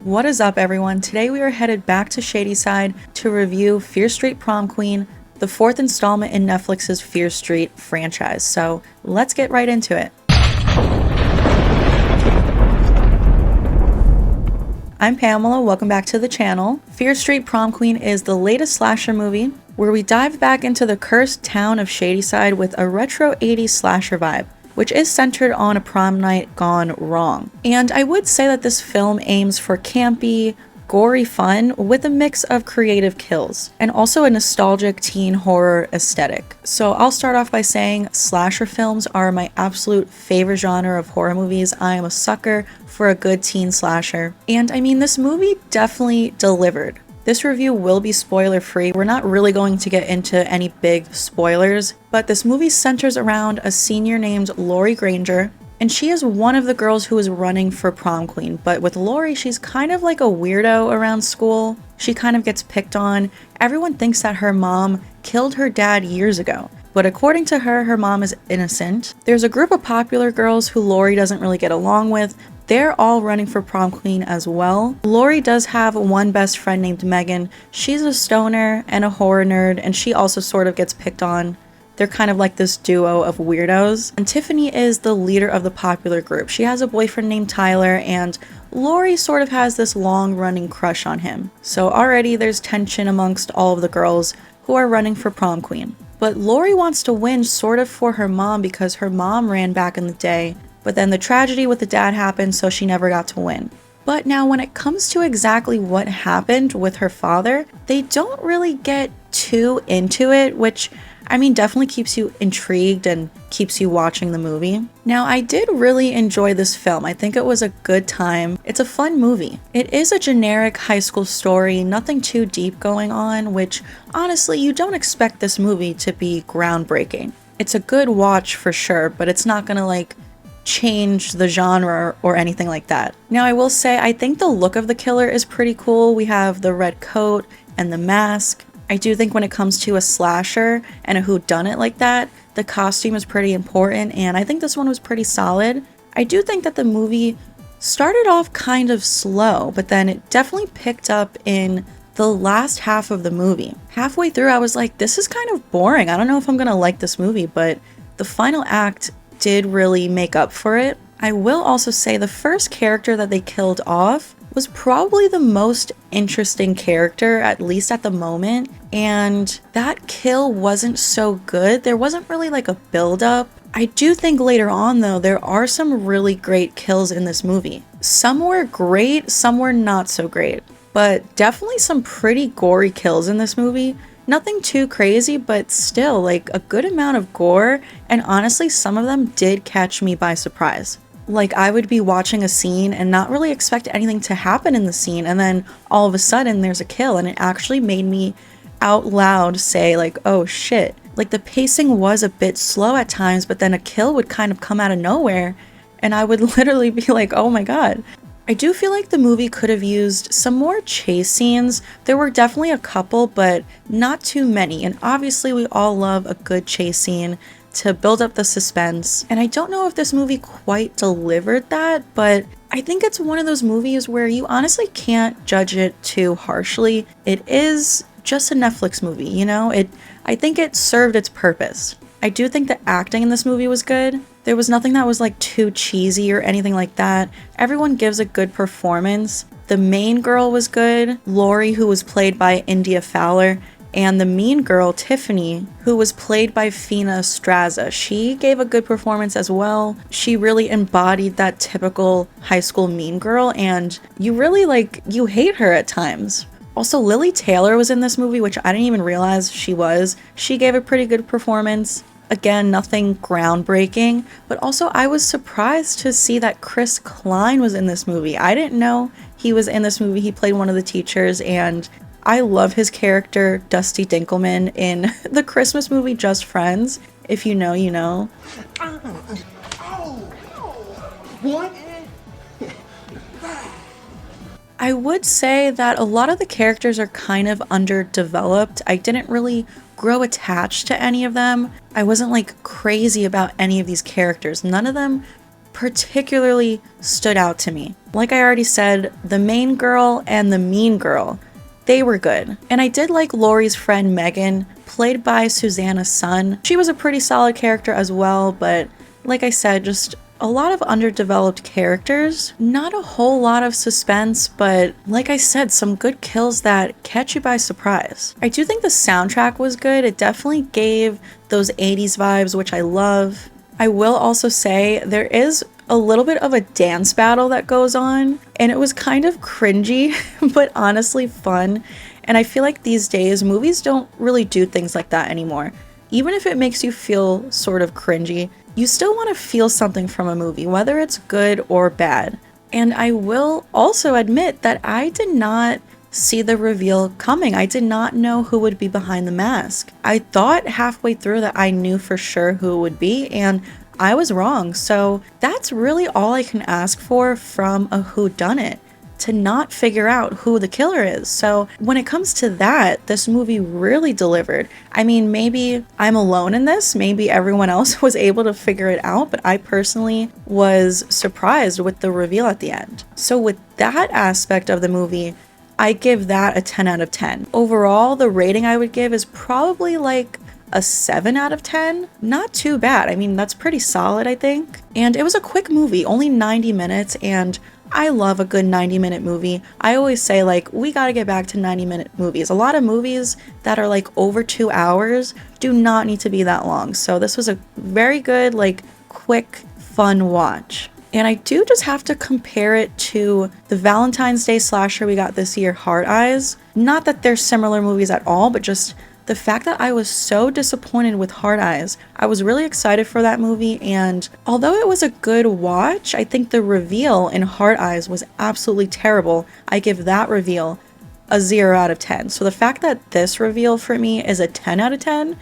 What is up, everyone? Today we are headed back to Shadyside to review Fearstreet Prom Queen, the fourth installment in Netflix's Fearstreet franchise. So let's get right into it. I'm Pamela, welcome back to the channel. Fearstreet Prom Queen is the latest slasher movie where we dive back into the cursed town of Shadyside with a retro 80s slasher vibe, which is centered on a prom night gone wrong. And I would say that this film aims for campy, gory fun with a mix of creative kills and also a nostalgic teen horror aesthetic. So I'll start off by saying slasher films are my absolute favorite genre of horror movies. I am a sucker for a good teen slasher. And I mean, this movie definitely delivered. This review will be spoiler free. We're not really going to get into any big spoilers, but this movie centers around a senior named Lori Granger, and she is one of the girls who is running for prom queen. But with Lori, she's kind of like a weirdo around school. She kind of gets picked on. Everyone thinks that her mom killed her dad years ago, but according to her, her mom is innocent. There's a group of popular girls who Lori doesn't really get along with. They're all running for prom queen as well. Lori does have one best friend named Megan. She's a stoner and a horror nerd, and she also sort of gets picked on. They're kind of like this duo of weirdos. And Tiffany is the leader of the popular group. She has a boyfriend named Tyler, and Lori sort of has this long-running crush on him. So already there's tension amongst all of the girls who are running for prom queen. But Lori wants to win sort of for her mom because her mom ran back in the day, but then the tragedy with the dad happened, so she never got to win. But now when it comes to exactly what happened with her father, they don't really get too into it, which I mean definitely keeps you intrigued and keeps you watching the movie. Now I did really enjoy this film. I think it was a good time. It's a fun movie. It is a generic high school story, nothing too deep going on, which honestly you don't expect this movie to be groundbreaking. It's a good watch for sure, but it's not gonna like change the genre or anything like that. Now I will say I think the look of the killer is pretty cool. We have the red coat and the mask. I do think when it comes to a slasher and a whodunit like that, the costume is pretty important, and I think this one was pretty solid. I do think that the movie started off kind of slow, but then it definitely picked up in the last half of the movie. Halfway through I was like, this is kind of boring. I don't know if I'm gonna like this movie, but the final act did really make up for it. I will also say the first character that they killed off was probably the most interesting character, at least at the moment, and that kill wasn't so good. There wasn't really like a build-up. I do think later on though, there are some really great kills in this movie. Some were great, some were not so great, but definitely some pretty gory kills in this movie. Nothing too crazy, but still like a good amount of gore, and honestly some of them did catch me by surprise. Like I would be watching a scene and not really expect anything to happen in the scene, and then all of a sudden there's a kill, and it actually made me out loud say like, oh shit. Like the pacing was a bit slow at times, but then a kill would kind of come out of nowhere and I would literally be like, oh my god. I do feel like the movie could have used some more chase scenes. There were definitely a couple, but not too many. And obviously we all love a good chase scene to build up the suspense. And I don't know if this movie quite delivered that, but I think it's one of those movies where you honestly can't judge it too harshly. It is just a Netflix movie, you know? I think it served its purpose. I do think the acting in this movie was good. There was nothing that was like too cheesy or anything like that. Everyone gives a good performance. The main girl was good, Lori, who was played by India Fowler, and the mean girl, Tiffany, who was played by Fina Straza. She gave a good performance as well. She really embodied that typical high school mean girl, and you really you hate her at times. Also, Lily Taylor was in this movie, which I didn't even realize she was. She gave a pretty good performance. Again, nothing groundbreaking, but also I was surprised to see that Chris Klein was in this movie. I didn't know he was in this movie. He played one of the teachers, and I love his character, Dusty Dinkelman, in the Christmas movie Just Friends. If you know, you know. What? I would say that a lot of the characters are kind of underdeveloped. I didn't really grow attached to any of them. I wasn't like crazy about any of these characters. None of them particularly stood out to me. Like I already said, the main girl and the mean girl, they were good. And I did like Laurie's friend Megan, played by Susanna Sun. She was a pretty solid character as well, but like I said, just a lot of underdeveloped characters, not a whole lot of suspense, but like I said, some good kills that catch you by surprise. I do think the soundtrack was good. It definitely gave those 80s vibes, which I love. I will also say there is a little bit of a dance battle that goes on, and it was kind of cringy, but honestly fun. And I feel like these days, movies don't really do things like that anymore. Even if it makes you feel sort of cringy, you still want to feel something from a movie, whether it's good or bad. And I will also admit that I did not see the reveal coming. I did not know who would be behind the mask. I thought halfway through that I knew for sure who it would be, and I was wrong. So that's really all I can ask for from a whodunit, to not figure out who the killer is. So when it comes to that, this movie really delivered. I mean, maybe I'm alone in this, maybe everyone else was able to figure it out, but I personally was surprised with the reveal at the end. So with that aspect of the movie, I give that a 10 out of 10. Overall, the rating I would give is probably like a 7 out of 10. Not too bad. I mean, that's pretty solid, I think. And it was a quick movie, only 90 minutes, and I love a good 90-minute movie. I always say, like, we gotta get back to 90-minute movies. A lot of movies that are like over 2 hours do not need to be that long. So this was a very good, like, quick, fun watch. And I do just have to compare it to the Valentine's Day slasher we got this year, Hard Eyes. Not that they're similar movies at all, but just the fact that I was so disappointed with Hard Eyes. I was really excited for that movie, and although it was a good watch, I think the reveal in Hard Eyes was absolutely terrible. I give that reveal a 0 out of 10. So the fact that this reveal for me is a 10 out of 10,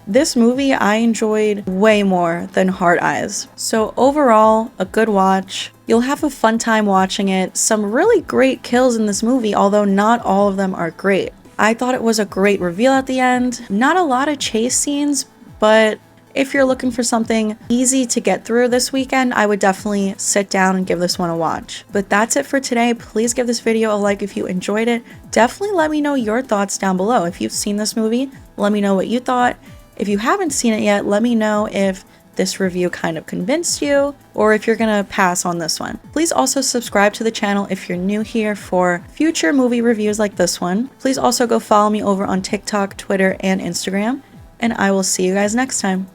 this movie I enjoyed way more than Hard Eyes. So overall, a good watch. You'll have a fun time watching it. Some really great kills in this movie, although not all of them are great. I thought it was a great reveal at the end. Not a lot of chase scenes, but if you're looking for something easy to get through this weekend, I would definitely sit down and give this one a watch. But that's it for today. Please give this video a like if you enjoyed it. Definitely let me know your thoughts down below. If you've seen this movie, let me know what you thought. If you haven't seen it yet, let me know if this review kind of convinced you, or if you're gonna pass on this one. Please also subscribe to the channel if you're new here for future movie reviews like this one. Please also go follow me over on TikTok, Twitter, and Instagram, and I will see you guys next time.